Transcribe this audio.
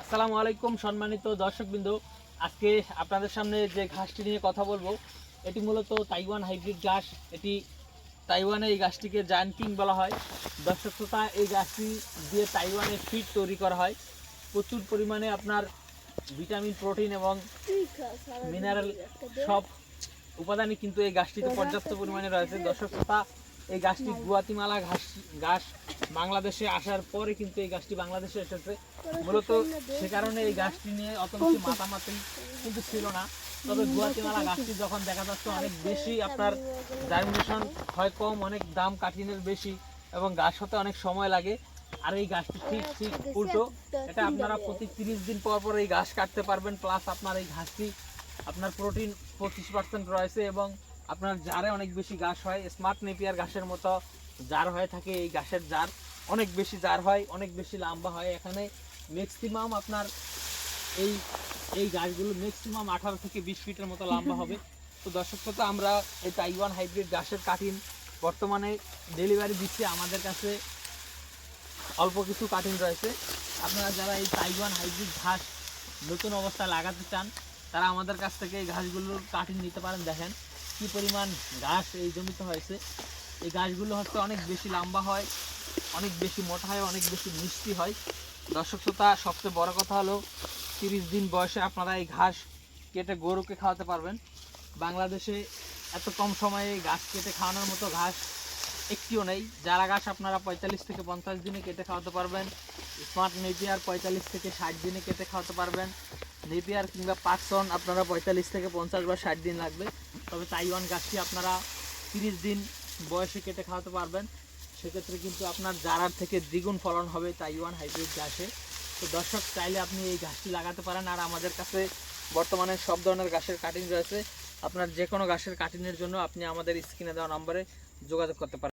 আসসালামু আলাইকুম সম্মানিত দর্শকবৃন্দ। আজকে আপনাদের সামনে যে ঘাসটি নিয়ে কথা বলবো এটি মূলত তাইওয়ান হাইব্রিড ঘাস। এটি তাইওয়ানে এই গাছটিকে জায়ান্ট কিং বলা হয়। দর্শক শ্রোতা, এই গাছটি দিয়ে তাইওয়ানে ফিড তৈরি করা হয়। প্রচুর পরিমাণে আপনার ভিটামিন, প্রোটিন এবং মিনারেল সব উপাদানই কিন্তু এই গাছটিতে পর্যাপ্ত পরিমাণে রয়েছে। দর্শক শ্রোতা, এই গাছটি গুয়াতিমালা ঘাস বাংলাদেশে আসার পরে কিন্তু এই গাছটি বাংলাদেশে এসেছে। মূলত সে কারণে এই গাছটি নিয়ে অত বেশি মাতামাতি কিন্তু ছিল না। তবে গুয়াতিমালা গাছটি যখন দেখা যাচ্ছে অনেক বেশি আপনার জার্মিনেশন হয় কম, অনেক দাম কাঠিনের বেশি এবং গাছ হতে অনেক সময় লাগে। আর এই গাছটি ঠিক উল্টো, এটা আপনারা প্রতি 30 দিন পর পর এই ঘাস কাটতে পারবেন। প্লাস আপনার এই ঘাসটি আপনার প্রোটিন 25% রয়েছে এবং আপনার জারে অনেক বেশি ঘাস হয়। স্মার্ট নেপিয়ার ঘাসের মতো জার হয়ে থাকে। এই ঘাসের জার অনেক বেশি জার হয়, অনেক বেশি লম্বা হয়। এখানে ম্যাক্সিমাম আপনার এই এই গাছগুলো ম্যাক্সিমাম 18 থেকে 20 ফিটের মতো লম্বা হবে। তো দর্শক শ্রোতা, আমরা এই তাইওয়ান হাইব্রিড ঘাসের কাটিং বর্তমানে ডেলিভারি দিচ্ছি। আমাদের কাছে অল্প কিছু কাটিং রয়েছে। আপনারা যারা এই তাইওয়ান হাইব্রিড ঘাস নতুন অবস্থায় লাগাতে চান তারা আমাদের কাছ থেকে এই ঘাসগুলোর কাটিং নিতে পারেন। দেখেন কি পরিমাণ ঘাস এই জমিতে হয়েছে। এই গাছগুলো হচ্ছে অনেক বেশি লম্বা হয়, অনেক বেশি মোটা হয়, অনেক বেশি মিষ্টি হয়। দর্শক শ্রোতা, সবচেয়ে বড় কথা হলো 30 দিন বয়সে আপনারা এই ঘাস কেটে গরুকে খাওয়াতে পারবেন। বাংলাদেশে এত কম সময়ে ঘাস কেটে খাওয়ানোর মতো ঘাস একটিও নেই। যারা ঘাস আপনারা 45 থেকে 50 দিনে কেটে খাওয়াতে পারবেন। স্মার্ট নেপিয়ার 45 থেকে 60 দিনে কেটে খাওয়াতে পারবেন। নেপিয়ার কিংবা পাকসন আপনারা 45 থেকে 50 বা 60 দিন লাগবে। তবে তাইওয়ান ঘাসটি আপনারা 30 দিন বয়সে কেটে খাওয়াতে পারবেন। সেক্ষেত্রে কিন্তু আপনার জারার থেকে দ্বিগুণ ফলন হবে তাইওয়ান হাইব্রিড ঘাসে। তো দর্শক, চাইলে আপনি এই ঘাসটি লাগাতে পারেন। আর আমাদের কাছে বর্তমানে সব ধরনের ঘাসের কাটিং রয়েছে। আপনার যে কোনো ঘাসের কাটিংয়ের জন্য আপনি আমাদের স্ক্রিনে দেওয়া নম্বরে যোগাযোগ করতে পারেন।